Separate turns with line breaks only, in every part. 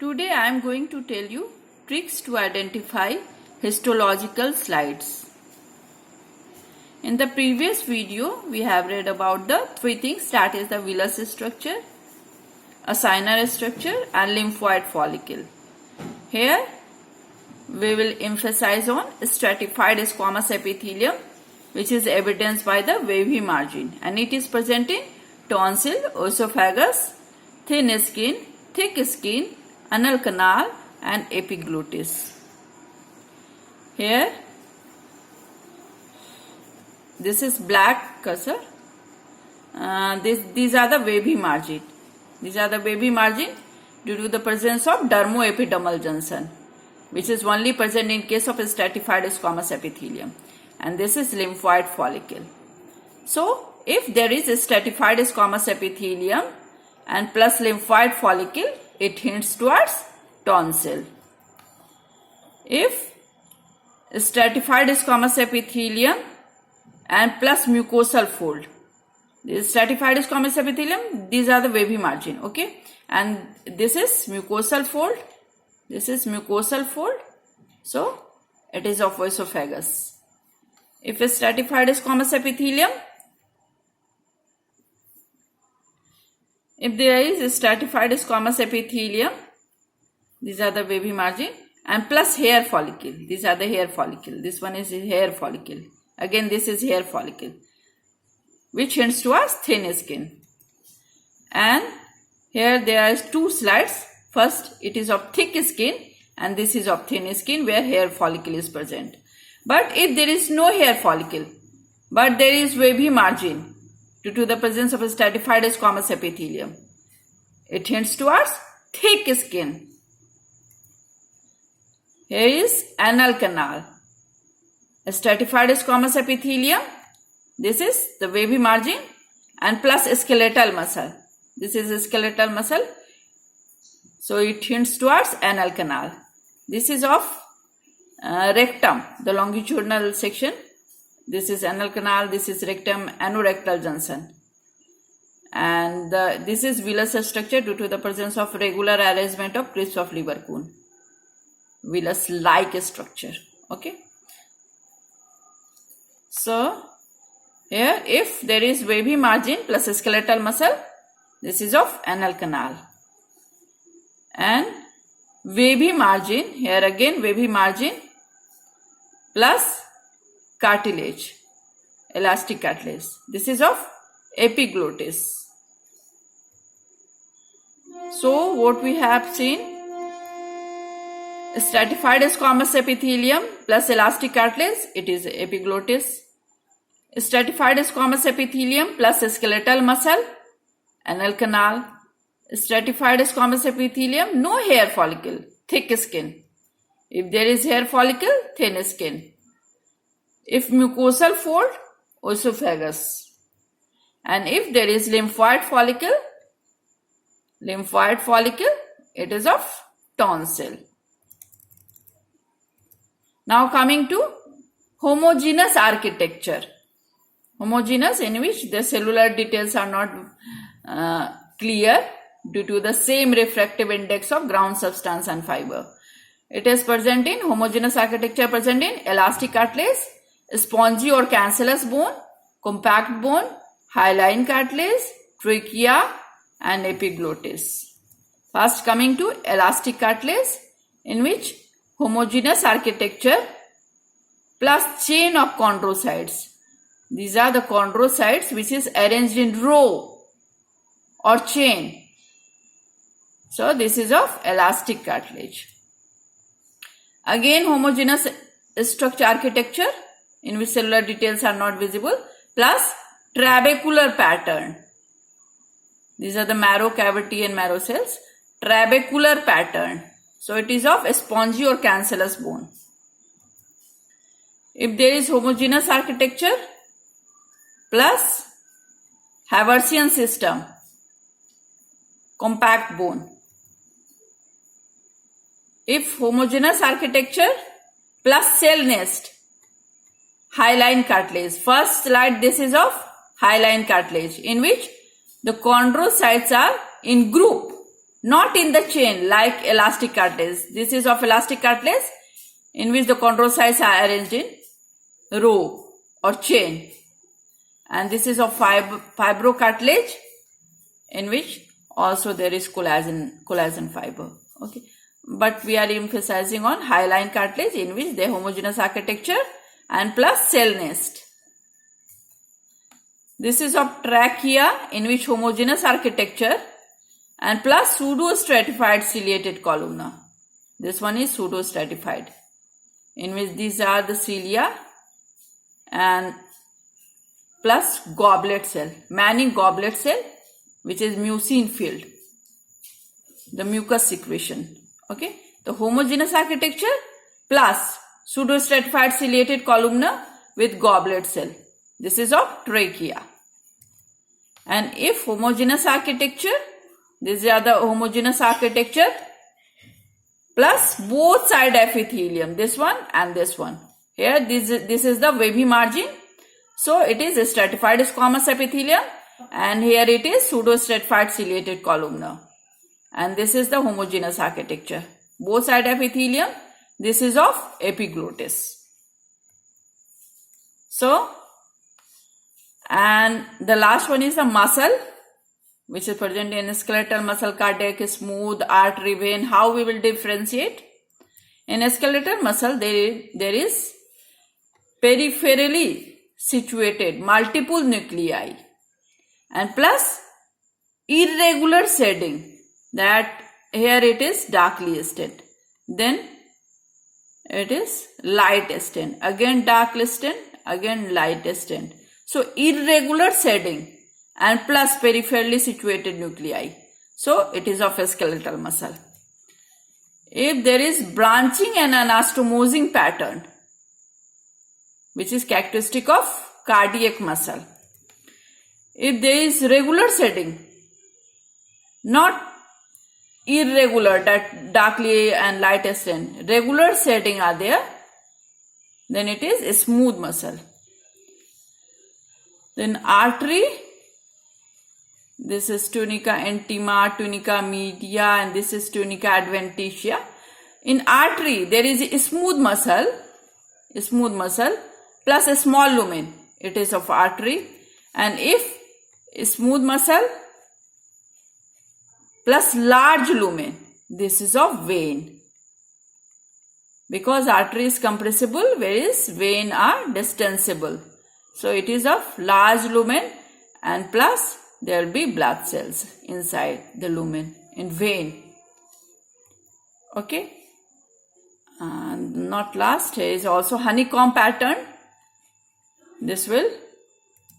Today I am going to tell you tricks to identify histological slides. In the previous video, we have read about the three things, that is the villus structure, acinar structure and lymphoid follicle. Here we will emphasize on stratified squamous epithelium, which is evidenced by the wavy margin, and it is present in tonsil, oesophagus, thin skin, thick skin, anal canal and epiglottis. Here this is black cursor. These are the wavy margin. These are the wavy margin due to the presence of dermoepidermal junction, which is only present in case of stratified squamous epithelium, and this is lymphoid follicle. So if there is a stratified squamous epithelium and plus lymphoid follicle, it hints towards tonsil. If stratified squamous epithelium and plus mucosal fold, this stratified squamous epithelium, these are the wavy margin, okay, and this is mucosal fold, this is mucosal fold, so it is of oesophagus. If a stratified squamous epithelium, if there is a stratified squamous epithelium, these are the wavy margin, and plus hair follicle, these are the hair follicle, this one is hair follicle, again this is hair follicle, which hints towards thin skin. And here there are two slides. First it is of thick skin and this is of thin skin where hair follicle is present. But if there is no hair follicle but there is wavy margin due to the presence of a stratified squamous epithelium, it hints towards thick skin. Here is anal canal, a stratified squamous epithelium, this is the wavy margin and plus skeletal muscle, this is a skeletal muscle, so it hints towards anal canal. This is of rectum, the longitudinal section, this is anal canal, this is rectum, anorectal junction, and this is villus structure due to the presence of regular arrangement of crisps of liver cone, villus like structure, okay. So here if there is wavy margin plus skeletal muscle, this is of anal canal, and wavy margin, here again wavy margin plus cartilage, elastic cartilage, this is of epiglottis. So what we have seen, stratified squamous epithelium plus elastic cartilage, it is epiglottis. Stratified squamous epithelium plus skeletal muscle, anal canal. Stratified squamous epithelium, no hair follicle, thick skin. If there is hair follicle, thin skin. If mucosal fold, oesophagus. And if there is lymphoid follicle, it is of tonsil. Now coming to homogeneous architecture. Homogeneous, in which the cellular details are not clear due to the same refractive index of ground substance and fiber. It is present in homogeneous architecture, present in elastic cartilage, spongy or cancellous bone, compact bone, hyaline cartilage, trachea and epiglottis. First coming to elastic cartilage, in which homogeneous architecture plus chain of chondrocytes. These are the chondrocytes which is arranged in row or chain. So this is of elastic cartilage. Again homogeneous structure architecture in which cellular details are not visible, plus trabecular pattern. These are the marrow cavity and marrow cells. Trabecular pattern. So it is of a spongy or cancellous bone. If there is homogeneous architecture plus Haversian system, compact bone. If homogeneous architecture plus cell nest, hyaline cartilage. First slide, this is of hyaline cartilage, in which the chondrocytes are in group. not in the chain like elastic cartilage. This is of elastic cartilage in which the chondrocytes are arranged in row or chain. And this is of fibrocartilage in which also there is collagen fiber. Okay. But we are emphasizing on hyaline cartilage in which the homogeneous architecture and plus cell nest. This is of trachea in which homogeneous architecture and plus pseudo-stratified ciliated columna. This one is pseudo-stratified in which these are the cilia and plus goblet cell, Manning goblet cell, which is mucin filled, the mucus secretion. Okay, the homogeneous architecture plus pseudo-stratified ciliated columna with goblet cell. This is of trachea. And if homogeneous architecture, these are the homogeneous architecture plus both side epithelium, this one and this one. Here this is the wavy margin. So it is a stratified squamous epithelium and here it is pseudo-stratified ciliated columna. And this is the homogeneous architecture. Both side epithelium, this is of epiglottis. So, and the last one is the muscle, which is present in skeletal muscle, cardiac, smooth, artery, vein. How we will differentiate? In skeletal muscle, there is peripherally situated multiple nuclei and plus irregular shading. That here it is darkly stained, then it is light stained, again darkly stained, again light stained. So irregular shading and plus peripherally situated nuclei. So it is of a skeletal muscle. If there is branching and anastomosing pattern, which is characteristic of cardiac muscle. If there is regular shading, not irregular, that darkly and light stained, regular shading are there, then it is a smooth muscle. Then artery, this is tunica intima, tunica media, and this is tunica adventitia. In artery, there is a smooth muscle plus a small lumen. It is of artery. And if a smooth muscle plus large lumen, this is of vein. Because artery is compressible, whereas vein are distensible. So it is of large lumen and plus there will be blood cells inside the lumen in vein. Okay. And not last, here is also honeycomb pattern. This will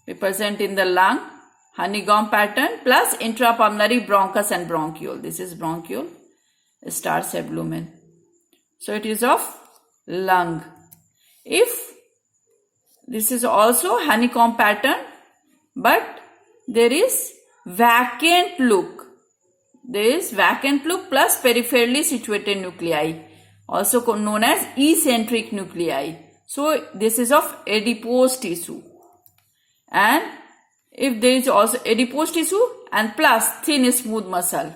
be present in the lung. Honeycomb pattern plus intrapulmonary bronchus and bronchiole. This is bronchiole, star shaped lumen. So it is of lung. If this is also honeycomb pattern, but there is vacant loop. There is vacant loop plus peripherally situated nuclei, also known as eccentric nuclei. So this is of adipose tissue. And if there is also adipose tissue and plus thin smooth muscle,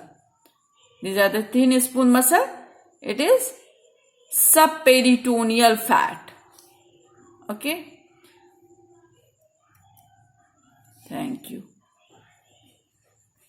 these are the thin smooth muscle, it is subperitoneal fat. Okay. Thank you.